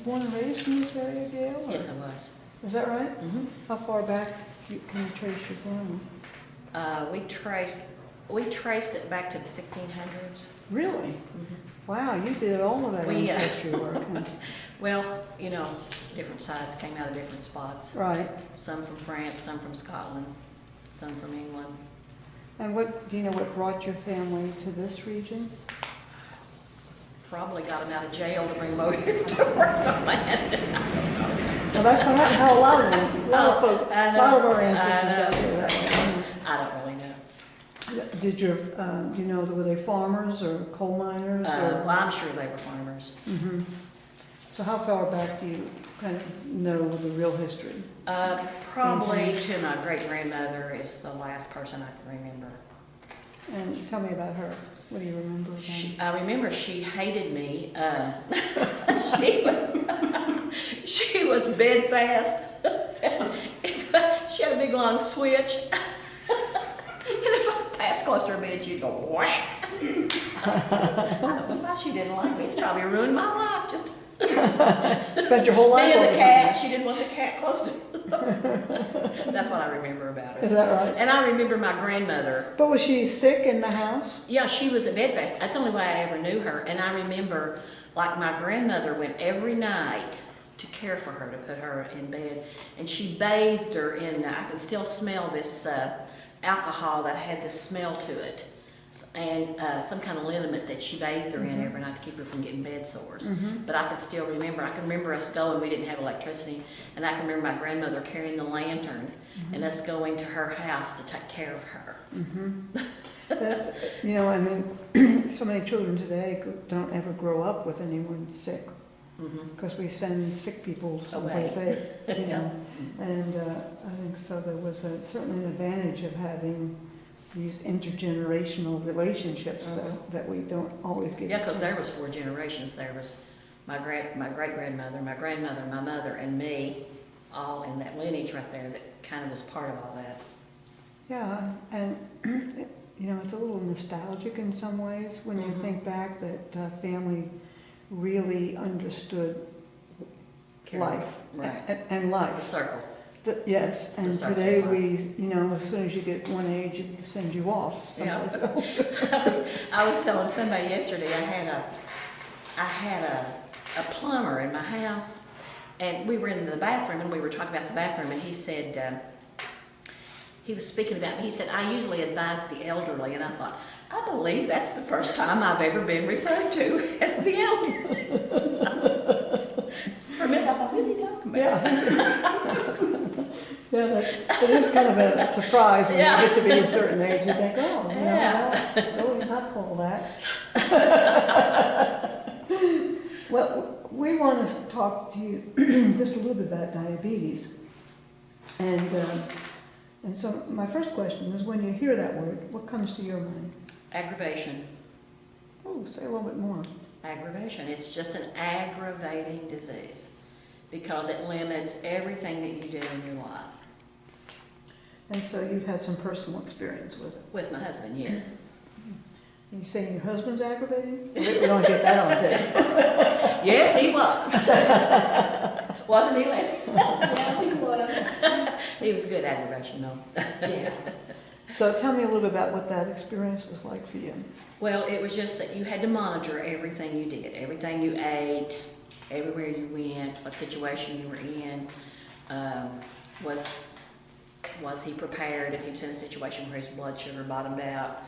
born and raised in this area, Gayle? Or? Yes, I was. Is that right? Mm-hmm. How far back can you trace your family? We traced it back to the 1600s. Really? Mm-hmm. Wow, you did all of that ancestry work. Huh? Well, you know, different sides came out of different spots. Right. Some from France, some from Scotland, some from England. And what do you know what brought your family to this region? Probably got them out of jail to bring them over here to work the land. Well, that's how a lot of them, a lot of folks, a lot of our ancestors got there that way. I don't really know. Did your, do you know, were they farmers or coal miners? Well, I'm sure they were farmers. Mm-hmm. So how far back do you kind of know the real history? Probably to my great-grandmother is the last person I can remember. And tell me about her. What do you remember about her? I remember she hated me. She was bedfast. She had a big long switch. And if I passed close to her bed, she'd go whack. I don't know why she didn't like me. It's probably ruined my life. Just spent your whole life. Me and the cat. She didn't want the cat close to her. That's what I remember about her. Is that right? And I remember my grandmother. But was she sick in the house? Yeah, she was a bedfast. That's the only way I ever knew her. And I remember, like, my grandmother went every night to care for her, to put her in bed. And she bathed her in, I can still smell this alcohol that had this smell to it. And some kind of liniment that she bathed her in every night to keep her from getting bed sores. But I can still remember, I can remember us going, we didn't have electricity, and I can remember my grandmother carrying the lantern and us going to her house to take care of her. That's, you know, I mean, so many children today don't ever grow up with anyone sick. Because we send sick people someplace safe, you know. And I think so there was certainly an advantage of having these intergenerational relationships that we don't always get. Yeah, because there was 4 generations. There was my great-grandmother, my grandmother, my mother, and me, all in that lineage right there that kind of was part of all that. Yeah, and you know, it's a little nostalgic in some ways when you think back that family really understood life, right? And life. The circle. Yes, and today we, you know, as soon as you get one age, it sends you off. Yeah. I was telling somebody yesterday I had a plumber in my house, and we were in the bathroom, and we were talking about the bathroom, and he said, he was speaking about me. He said, I usually advise the elderly, and I thought, I believe that's the first time I've ever been referred to as the elderly. For a minute, I thought, who's he talking about? Yeah. Yeah, it is kind of a surprise when you get to be a certain age. You think, oh, you know, that's really not all that. Well, we want to talk to you just a little bit about diabetes. And so my first question is, when you hear that word, what comes to your mind? Aggravation. Oh, say a little bit more. Aggravation. It's just an aggravating disease because it limits everything that you do in your life. And so you've had some personal experience with it. With my husband, yes. And you saying your husband's aggravating? We don't get that on tape. Yes, he was. Wasn't he, Leslie? Yeah, he was. He was good aggravation, though. Yeah. So tell me a little bit about what that experience was like for you. Well, it was just that you had to monitor everything you did, everything you ate, everywhere you went, what situation you were in. Was he prepared if he was in a situation where his blood sugar bottomed out?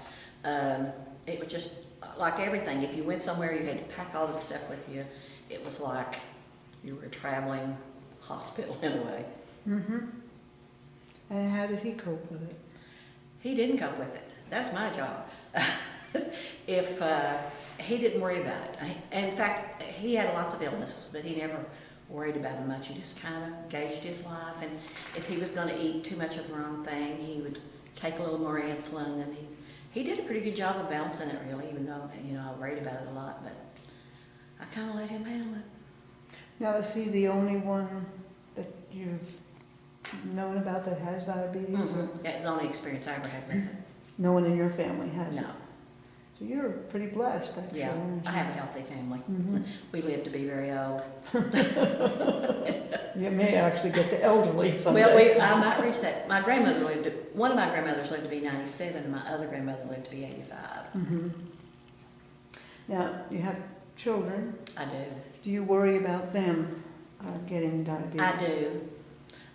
It was just like everything. If you went somewhere, you had to pack all this stuff with you. It was like you were a traveling hospital in a way. And how did he cope with it? He didn't cope with it. That's my job. If he didn't worry about it. In fact, he had lots of illnesses, but he never worried about them much. He just kind of gauged his life, and if he was going to eat too much of the wrong thing, he would take a little more insulin, and he did a pretty good job of balancing it, really, even though, you know, I worried about it a lot, but I kind of let him handle it. Now, is he the only one that you've known about that has diabetes? That's the only experience I ever had with it. No one in your family has it? No. So you're pretty blessed, actually. Yeah, I have a healthy family. Mhm. We live to be very old. You may actually get to elderly someday. Well, I might reach that. One of my grandmothers lived to be 97, and my other grandmother lived to be 85. Mhm. Now, you have children. I do. Do you worry about them getting diabetes? I do.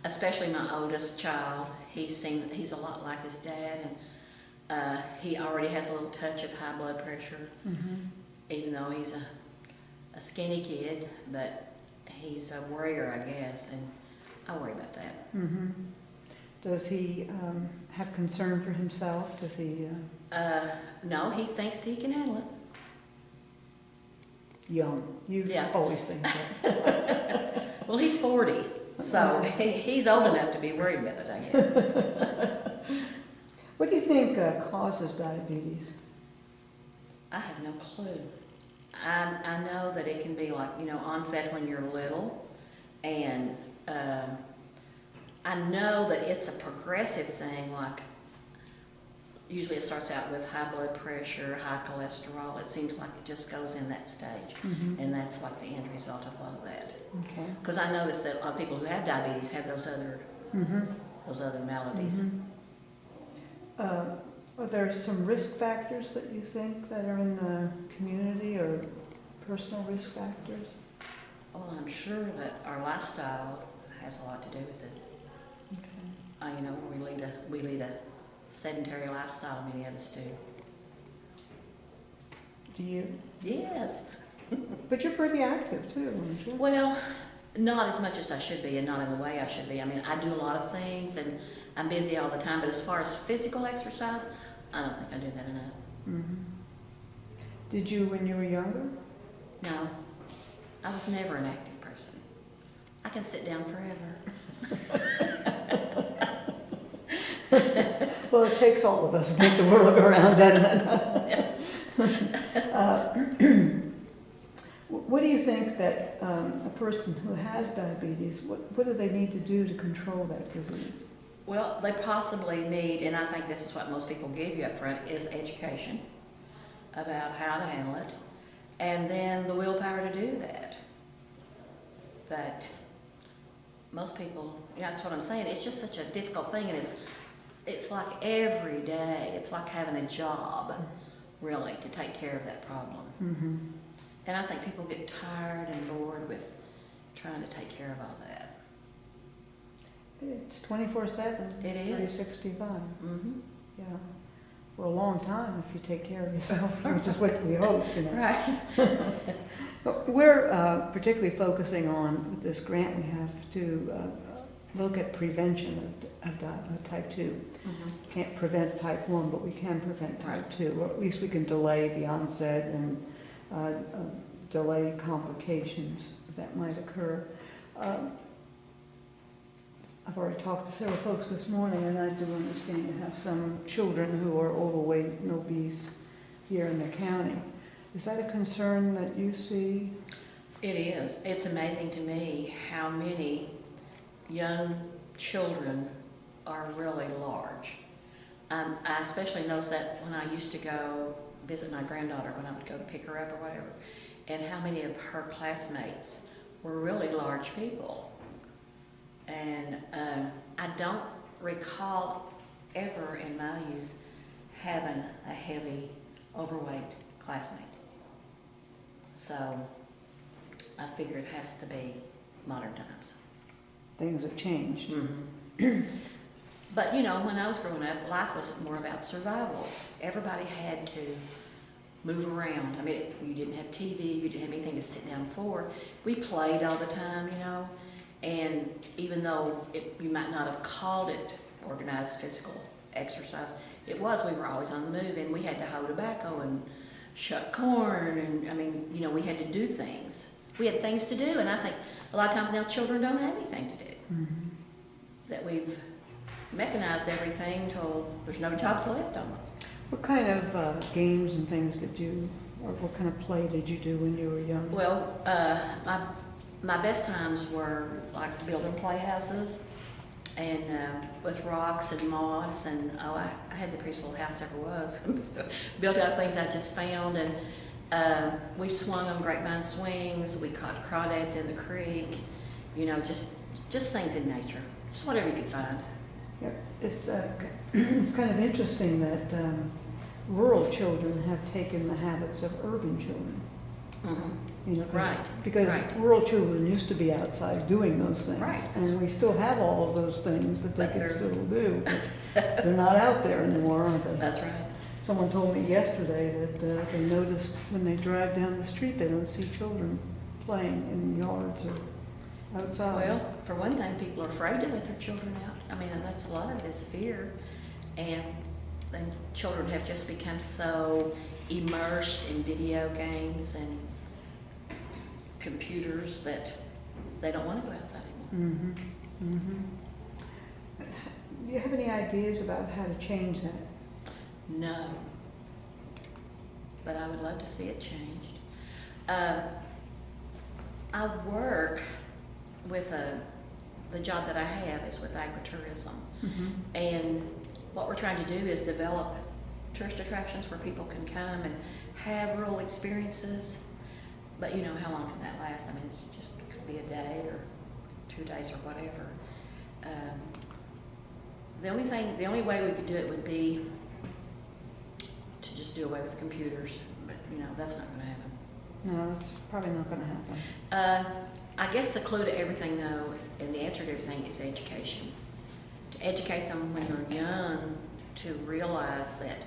Especially my oldest child. He's a lot like his dad, and he already has a little touch of high blood pressure, Mhm. even though he's a skinny kid, but he's a worrier, I guess, and I worry about that. Mhm. Does he have concern for himself? Does he? No, he thinks he can handle it. Young. You Yeah. always think that. Well, he's 40, so he's old enough to be worried about it, I guess. What do you think causes diabetes? I have no clue. I know that it can be like, onset when you're little, and I know that it's a progressive thing, like usually it starts out with high blood pressure, high cholesterol. It seems like it just goes in that stage, Mhm. and that's like the end result of all of that. Okay. Because I noticed that a lot of people who have diabetes have those Mhm. other maladies. Mhm. Are there some risk factors that you think that are in the community, or personal risk factors? Well, I'm sure that our lifestyle has a lot to do with it. Okay. We lead a sedentary lifestyle, many of us do. Do you? Yes. But you're pretty active too, aren't you? Well, not as much as I should be, and not in the way I should be. I mean, I do a lot of things, and I'm busy all the time, but as far as physical exercise, I don't think I do that enough. Mhm. Did you when you were younger? No, I was never an active person. I can sit down forever. Well, it takes all of us to make the world go around, doesn't it? What do you think that a person who has diabetes, what do they need to do to control that disease? Well, they possibly need, and I think this is what most people give you up front, is education about how to handle it, and then the willpower to do that. But most people, that's what I'm saying, it's just such a difficult thing, and it's like every day, it's like having a job, really, to take care of that problem. Mm-hmm. And I think people get tired and bored with trying to take care of all that. It's 24/7. It is. 365. Mm-hmm. Yeah. For a long time, if you take care of yourself, which is what we hope, you know. Right. But we're particularly focusing on, with this grant we have, to look at prevention of type 2. Mm-hmm. Can't prevent type 1, but we can prevent type Right. 2, or at least we can delay the onset and delay complications that might occur. I've already talked to several folks this morning, and I do understand you have some children who are overweight and obese here in the county. Is that a concern that you see? It is. It's amazing to me how many young children are really large. I especially noticed that when I used to go visit my granddaughter, when I would go to pick her up or whatever, and how many of her classmates were really large people. And I don't recall ever in my youth having a heavy, overweight classmate. So I figure it has to be modern times. Things have changed. Mm-hmm. But when I was growing up, life was more about survival. Everybody had to move around. I mean, you didn't have TV, you didn't have anything to sit down for. We played all the time, and even though you might not have called it organized physical exercise, we were always on the move, and we had to hoe tobacco and shuck corn, and we had to do things. We had things to do, and I think a lot of times now children don't have anything to do. Mm-hmm. That we've mechanized everything till there's no jobs left almost. What kind of games and things or what kind of play did you do when you were young? Well, my best times were like building playhouses and with rocks and moss, and I had the prettiest little house ever was. Built out of things I just found, and we swung on grapevine swings, we caught crawdads in the creek, you know, just things in nature, just whatever you could find. Yeah, it's kind of interesting that rural children have taken the habits of urban children. Mm-hmm. You know, Right. Because right. rural children used to be outside doing those things. Right. And we still have all of those things that they But can they're- still do. But they're not out there anymore, are they? That's right. Someone told me yesterday that they noticed when they drive down the street, they don't see children playing in yards or outside. Well, for one thing, people are afraid to let their children out. I mean, that's a lot of it is fear. And then children have just become so immersed in video games and computers that they don't want to go outside anymore. Mm-hmm. Mm-hmm. Do you have any ideas about how to change that? No. But I would love to see it changed. I work with the job that I have is with agritourism. Mm-hmm. And what we're trying to do is develop tourist attractions where people can come and have rural experiences. But you know, how long can that last? I mean, it could be a day or 2 days or whatever. The only way we could do it would be to just do away with computers. But you know, that's not going to happen. No, it's probably not going to happen. I guess the clue to everything, though, and the answer to everything is education. To educate them when they're young to realize that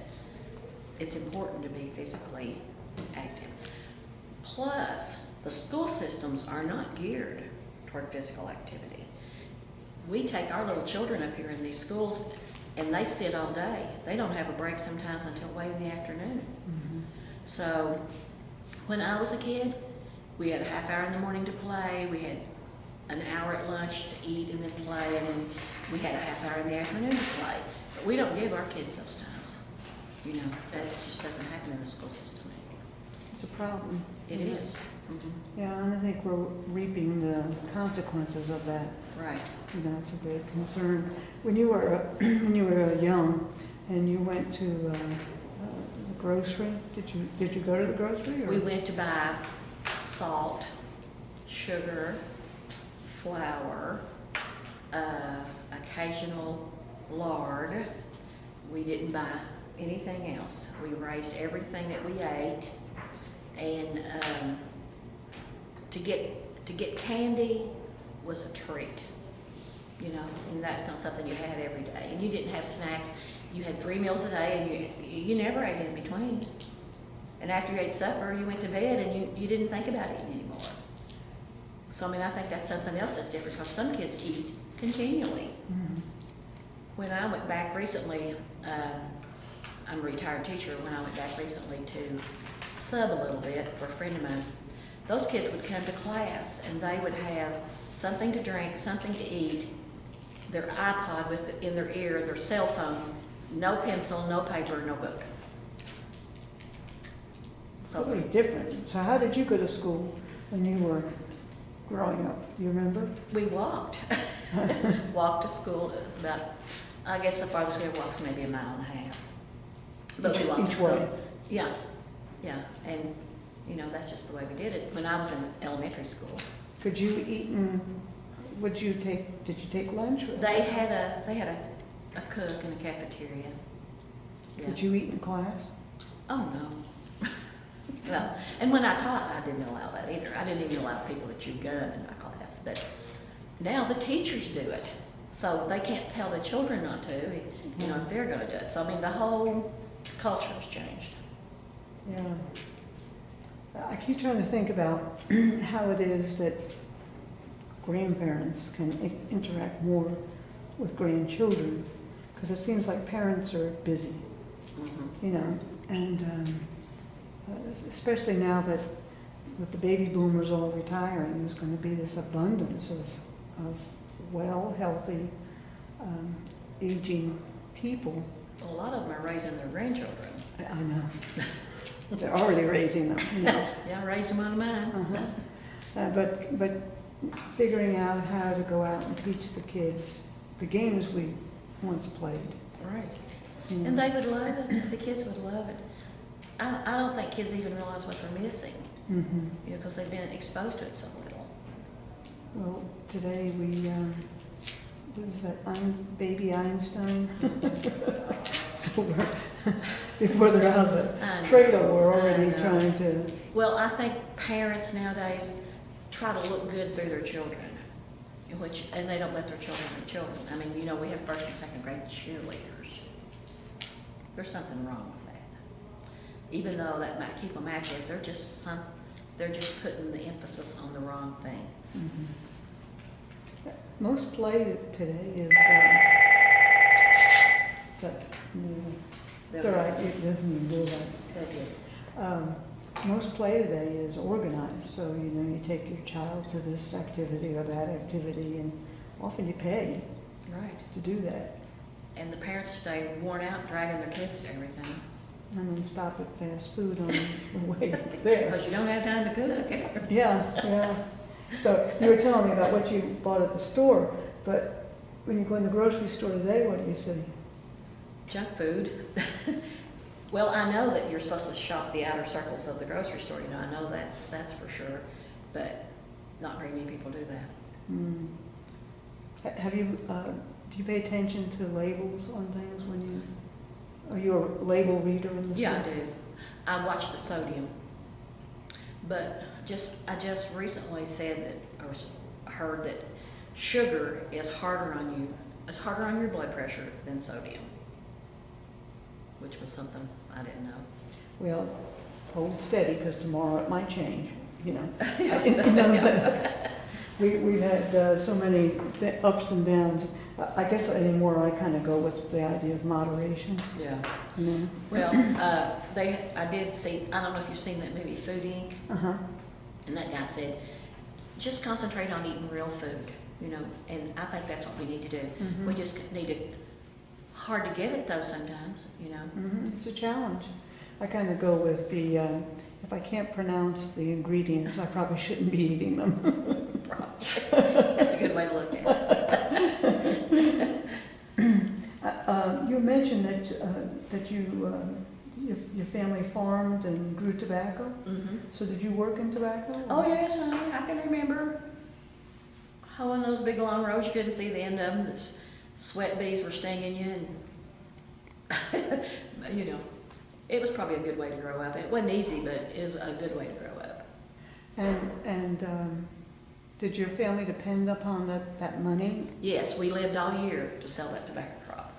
it's important to be physically active. Plus, the school systems are not geared toward physical activity. We take our little children up here in these schools, and they sit all day. They don't have a break sometimes until way in the afternoon. Mm-hmm. So, when I was a kid, we had a half hour in the morning to play, we had an hour at lunch to eat and then play, and then we had a half hour in the afternoon to play. But we don't give our kids those times. You know, that just doesn't happen in the school system. It's a problem. It is. Mm-hmm. Yeah, and I think we're reaping the consequences of that. Right. You know, it's a big concern. When you were young and you went to the grocery, did you go to the grocery? Or? We went to buy salt, sugar, flour, occasional lard. We didn't buy anything else. We raised everything that we ate, and to get candy was a treat, you know, and that's not something you had every day. And you didn't have snacks. You had 3 meals a day, and you never ate in between. And after you ate supper, you went to bed, and you didn't think about eating anymore. So, I mean, I think that's something else that's different, because some kids eat continually. Mm-hmm. When I went back recently, I'm a retired teacher. When I went back recently to sub a little bit for a friend of mine, those kids would come to class, and they would have something to drink, something to eat, their iPod with in their ear, their cell phone, no pencil, no paper, no book. So Totally different. So how did you go to school when you were growing up? Do you remember? we walked. Walked to school. It was about, I guess the farthest we ever walked was maybe a mile and a half. But we walked to Each school. way? Yeah, yeah. And, you know, that's just the way we did it. When I was in elementary school, Could you eat and, did you take lunch? Or they had a cook in a cafeteria. Yeah. Could you eat in class? Oh, no. No. And when I taught, I didn't allow that either. I didn't even allow people to chew gum in my class. But now the teachers do it. So they can't tell the children not to, you know, if they're going to do it. So, I mean, the whole culture has changed. Yeah. I keep trying to think about how it is that grandparents can interact more with grandchildren, because it seems like parents are busy, Mm-hmm. you know, and especially now that with the baby boomers all retiring, there's going to be this abundance of well, healthy, aging people. Well, a lot of them are raising their grandchildren. I know. They're already raising them, you know. Yeah, I raised them out of mine. Uh-huh. But figuring out how to go out and teach the kids the games we once played. Right. you know. And they would love it, the kids would love it. I don't think kids even realize what they're missing, Mhm. you know, because they've been exposed to it so little. Well, today we, what is that, baby Einstein? So before they're out of the I know. cradle, we're already I know. trying to, Well, I think parents nowadays try to look good through their children, and they don't let their children be children. I mean, you know, we have first and second grade cheerleaders. There's something wrong with that. Even though that might keep them active, they're just putting the emphasis on the wrong thing. most play today is, it's all right, it doesn't even do that. Most play today is organized, so you take your child to this activity or that activity, and often you pay Right. to do that. And the parents stay worn out dragging their kids to everything And then stop at fast food on the way there. because you don't have time to cook. Yeah. So you were telling me about what you bought at the store, but when you go in the grocery store today, what do you see? Junk food. Well, I know that you're supposed to shop the outer circles of the grocery store, you know, I know that, that's for sure, but not very many people do that. Hmm. Have you, do you pay attention to labels on things are you a label reader in the store? Yeah, I do. I watch the sodium. But I just recently said that, or heard that sugar is harder on you, it's harder on your blood pressure than sodium, which was something I didn't know. Well, hold steady, because tomorrow it might change, We've had so many ups and downs. I guess anymore I kind of go with the idea of moderation. Yeah. You know? Well, I did see, I don't know if you've seen that movie Food Inc., Uh-huh. and that guy said, just concentrate on eating real food, and I think that's what we need to do. Mhm. We just need to, hard to get it though sometimes, It's a challenge. I kind of go with the, if I can't pronounce the ingredients, I probably shouldn't be eating them. That's a good way to look at it. You mentioned that your family farmed and grew tobacco. Mhm. So did you work in tobacco? Oh yes, I can remember hoeing those big long rows. You couldn't see the end of them. The sweat bees were stinging you, and it was probably a good way to grow up. It wasn't easy, but it was a good way to grow up. And did your family depend upon that money? Yes, we lived all year to sell that tobacco crop.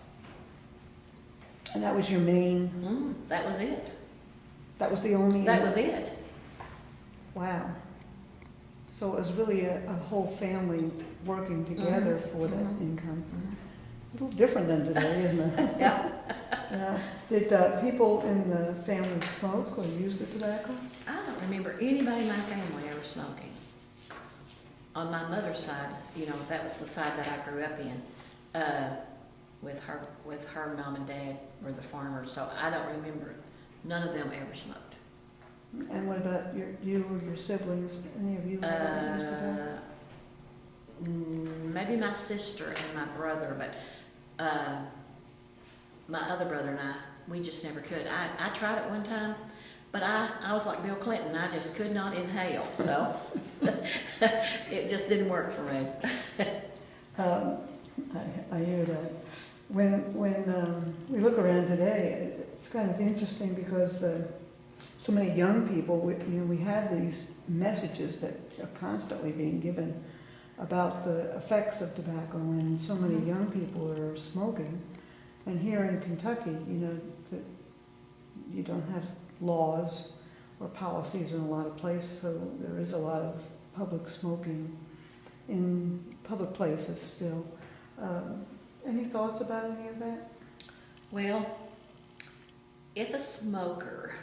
And that was your main, That was it. that was the only? That was it. Wow. So it was really a whole family working together for that income. A little different than today, isn't it? Yeah. Yeah. Did people in the family smoke or use the tobacco? I don't remember anybody in my family ever smoking. On my mother's side, that was the side that I grew up in. With her mom and dad were the farmers, so I don't remember. None of them ever smoked. And what about you or your siblings? Any of you ever used tobacco? Maybe my sister and my brother, but my other brother and we just never could. I tried it one time, but I was like Bill Clinton. I just could not inhale, so it just didn't work for me. I hear that. When we look around today, it's kind of interesting because so many young people, we have these messages that are constantly being given about the effects of tobacco, and so many young people are smoking. And here in Kentucky, that you don't have laws or policies in a lot of places, so there is a lot of public smoking in public places still. Any thoughts about any of that? Well, if a smoker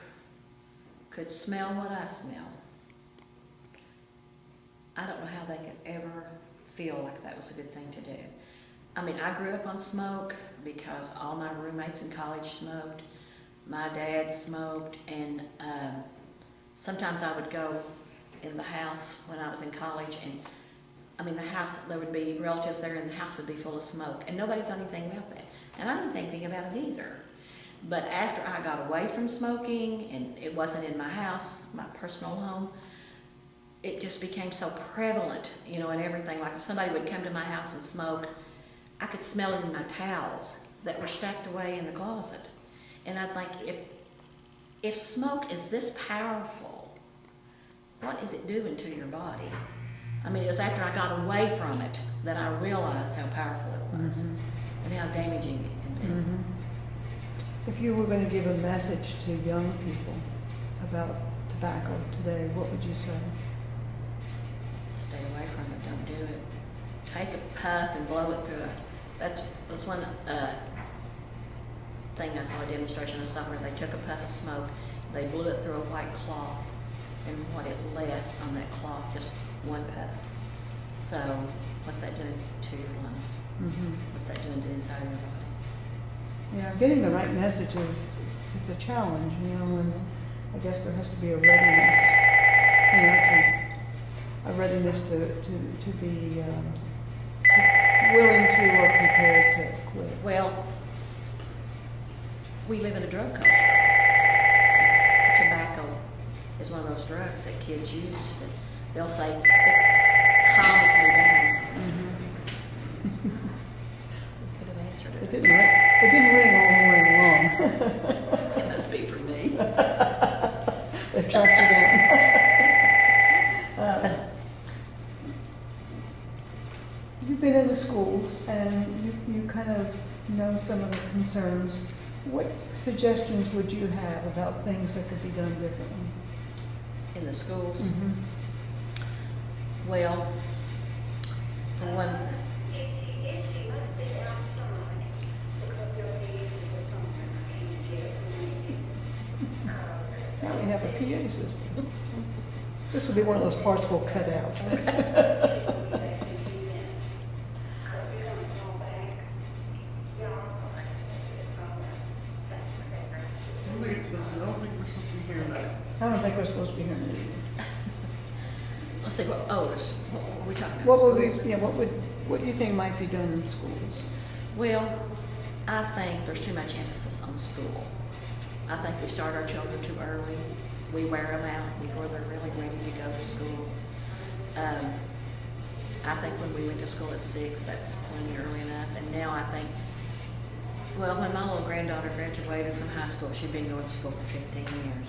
could smell what I smell, I don't know how they could ever feel like that was a good thing to do. I mean, I grew up on smoke because all my roommates in college smoked. My dad smoked, and sometimes I would go in the house when I was in college, and mean, the house, there would be relatives there and the house would be full of smoke, and nobody's done anything about that. And I didn't think anything about it either. But after I got away from smoking, and it wasn't in my house, my personal home, it just became so prevalent, you know, and everything. Like if somebody would come to my house and smoke, I could smell it in my towels that were stacked away in the closet. And I think, if smoke is this powerful, what is it doing to your body? I mean, it was after I got away from it that I realized how powerful it was and how damaging it can be. If you were going to give a message to young people about tobacco today, what would you say? Stay away from it, don't do it. Take a puff and blow it through that's one thing I saw, a demonstration I saw where they took a puff of smoke, they blew it through a white cloth, and what it left on that cloth, just one puff. So what's that doing to your lungs? What's that doing to the inside of your body? Yeah, getting the right message it's a challenge, you know, and I guess there has to be a readiness, you know, a readiness to be willing to or prepared to quit. Well, we live in a drug culture. Tobacco is one of those drugs that kids use. They'll say, it calms me down. We could have answered It it. didn't ring all morning long. It must be for me. They tracked you down. You've been in the schools and you kind of know some of the concerns. What suggestions would you have about things that could be done differently? In the schools? Well, for one thing, now we have a PA system. This will be one of those parts we'll cut out. I don't think we're supposed to be hearing that. I don't think we're supposed to be hearing it either. let's see, what were we talking about? What Schools? would what do you think might be done in schools? Well, I think there's too much emphasis on school. I think we start our children too early. We wear them out before they're really ready to go to school. I think when we went to school at 6, that was plenty early enough. And now I think, well, when my little granddaughter graduated from high school, she'd been going to school for 15 years.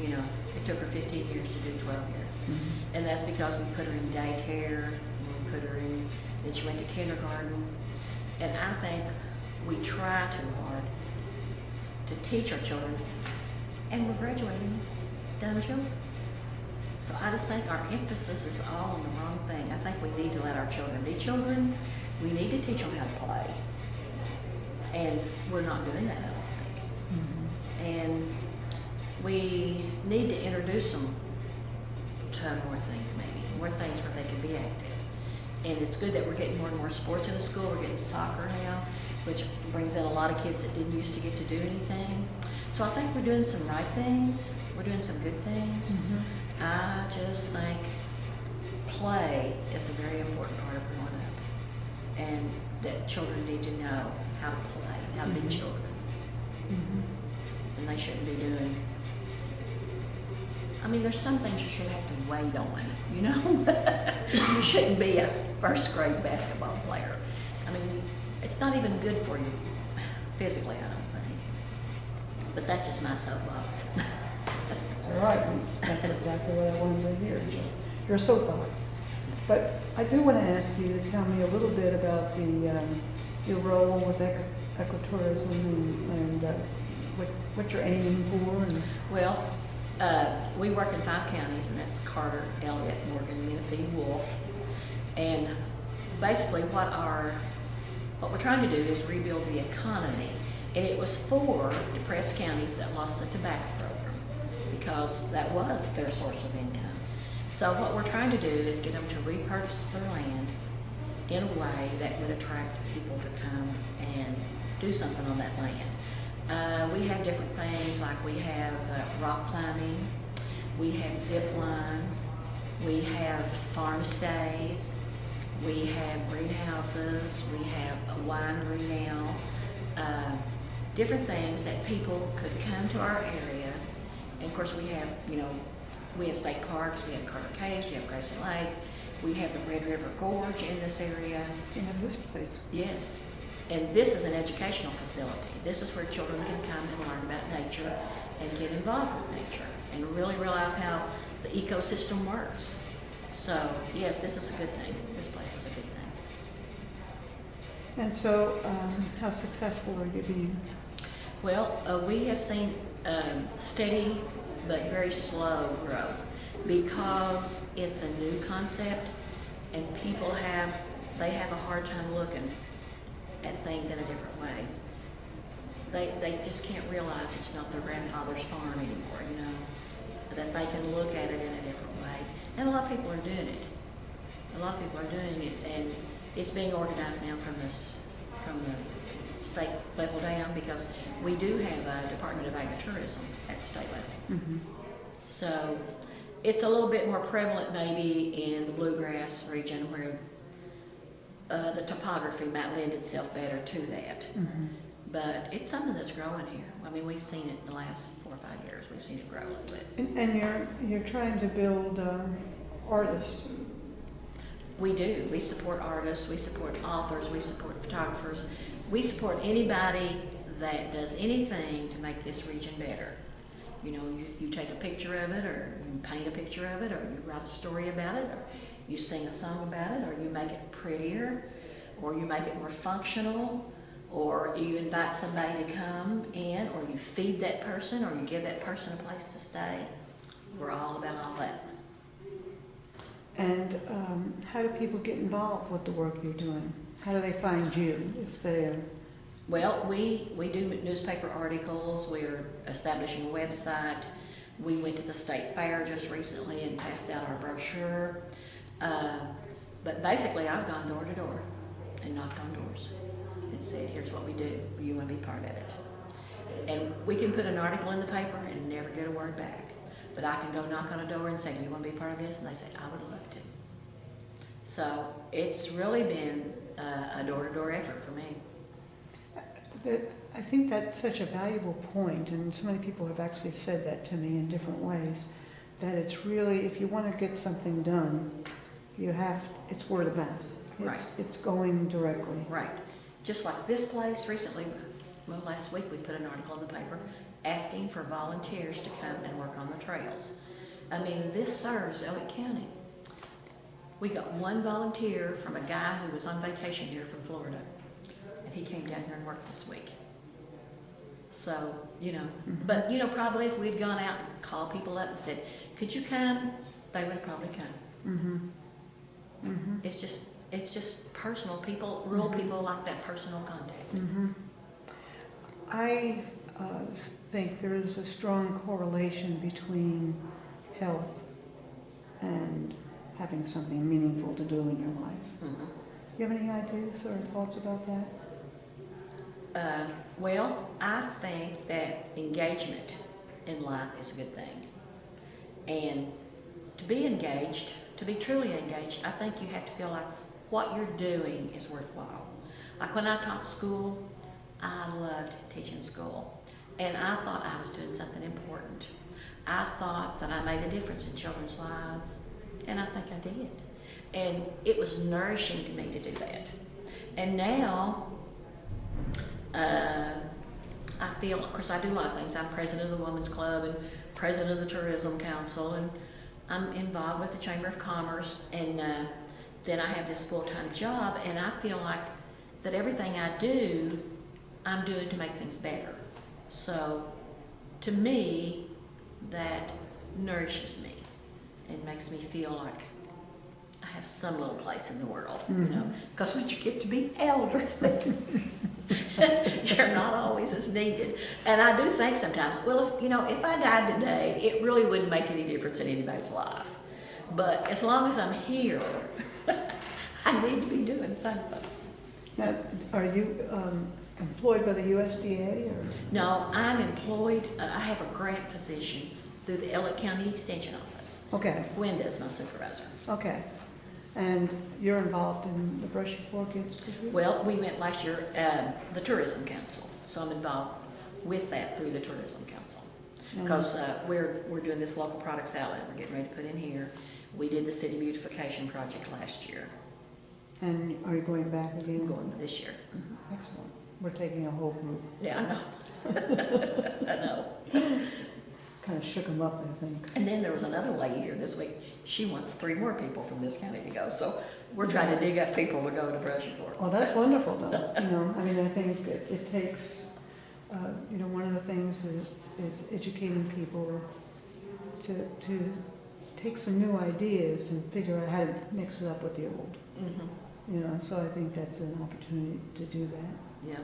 You know, it took her 15 years to do 12 years. And that's because we put her in daycare, we put her in, then she went to kindergarten. And I think we try too hard to teach our children, and we're graduating dumb children. So I just think our emphasis is all on the wrong thing. I think we need to let our children be children. We need to teach them how to play. And we're not doing that, I don't think. And we need to introduce them to more things, maybe. More things where they can be active. And it's good that we're getting more and more sports in the school. We're getting soccer now, which brings in a lot of kids that didn't used to get to do anything. So I think we're doing some right things. We're doing some good things. I just think play is a very important part of growing up. And that children need to know how to play, how to be children. And they shouldn't be doing, I mean, there's some things you shouldn't have to wait on, you know? You shouldn't be a first grade basketball player. I mean, it's not even good for you physically, I don't think. But that's just my soapbox. All right, that's exactly what I wanted to hear, your soapbox. But I do want to ask you to tell me a little bit about your role with ecotourism and what you're aiming for. And Well, we work in 5 counties, and that's Carter, Elliot, Morgan, Menifee, Wolf. And basically what we're trying to do is rebuild the economy. And it was for depressed counties that lost the tobacco program, because that was their source of income. So what we're trying to do is get them to repurpose their land in a way that would attract people to come and do something on that land. We have different things, like we have rock climbing, we have zip lines, we have farm stays, houses, we have a winery now, different things that people could come to our area. And of course, we have, we have state parks, we have Carter Caves, we have Grayson Lake, we have the Red River Gorge in this area. You have this place. Yes. And this is an educational facility. This is where children can come and learn about nature and get involved with nature and really realize how the ecosystem works. So, yes, this is a good thing. This place is a good thing. And so, how successful are you being? Well, we have seen steady but very slow growth because it's a new concept and people have a hard time looking at things in a different way. They just can't realize it's not their grandfather's farm anymore, that they can look at it in a different way. And a lot of people are doing it. And it's being organized now from the state level down because we do have a Department of Agritourism at the state level. Mm-hmm. So it's a little bit more prevalent maybe in the bluegrass region where the topography might lend itself better to that. Mm-hmm. But it's something that's growing here. I mean, we've seen it in the last 4 or 5 years. We've seen it grow a little bit. And you're trying to build artists. We do. We support artists. We support authors. We support photographers. We support anybody that does anything to make this region better. You take a picture of it, or you paint a picture of it, or you write a story about it, or you sing a song about it, or you make it prettier, or you make it more functional, or you invite somebody to come in, or you feed that person, or you give that person a place to stay. We're all about all that. And how do people get involved with the work you're doing? How do they find you if they're... Well, we do newspaper articles. We're establishing a website. We went to the state fair just recently and passed out our brochure. But basically, I've gone door to door and knocked on doors and said, here's what we do. You want to be part of it? And we can put an article in the paper and never get a word back. But I can go knock on a door and say, do you want to be part of this? And they say, I would love to. So it's really been a door-to-door effort for me. I think that's such a valuable point, and so many people have actually said that to me in different ways, that it's really, if you want to get something done, it's word of mouth. Right. It's going directly. Right. Just like this place recently, last week we put an article in the paper asking for volunteers to come and work on the trails. I mean, this serves Elliot County. We got one volunteer from a guy who was on vacation here from Florida, and he came down here and worked this week. So, but probably if we'd gone out and called people up and said, could you come? They would have probably come. Mm-hmm. Mm-hmm. It's just personal. Rural people like that personal contact. Mm-hmm. I think there is a strong correlation between health and having something meaningful to do in your life. Mm-hmm. You have any ideas or thoughts about that? Well, I think that engagement in life is a good thing. And to be engaged, to be truly engaged, I think you have to feel like what you're doing is worthwhile. Like when I taught school, I loved teaching school. And I thought I was doing something important. I thought that I made a difference in children's lives, and I think I did. And it was nourishing to me to do that. And now, I feel, of course, I do a lot of things. I'm president of the Women's Club and president of the Tourism Council, and I'm involved with the Chamber of Commerce, and then I have this full-time job, and I feel like that everything I do, I'm doing to make things better. So, to me, that nourishes me and makes me feel like I have some little place in the world, because when you get to be elderly, you're not always as needed. And I do think sometimes, well, if I died today, it really wouldn't make any difference in anybody's life. But as long as I'm here, I need to be doing something. Now, are you employed by the USDA? Or? No, I'm employed. I have a grant position through the Elliot County Extension Office. Okay. Gwenda's my supervisor. Okay. And you're involved in the Brushy Fork Institute? Well, we went last year, the Tourism Council, so I'm involved with that through the Tourism Council. Because we're doing this local products outlet we're getting ready to put in here. We did the city beautification project last year. And are you going back again? I'm going this year. Excellent. We're taking a whole group. Yeah, I know. I know. Kind of shook them up, I think. And then there was another lady here this week. She wants 3 more people from this county to go. So we're trying to dig up people to go to Brushy Fork. Well, that's wonderful, though. I mean, I think it takes, one of the things is educating people to take some new ideas and figure out how to mix it up with the old. Mm-hmm. So I think that's an opportunity to do that. Yeah.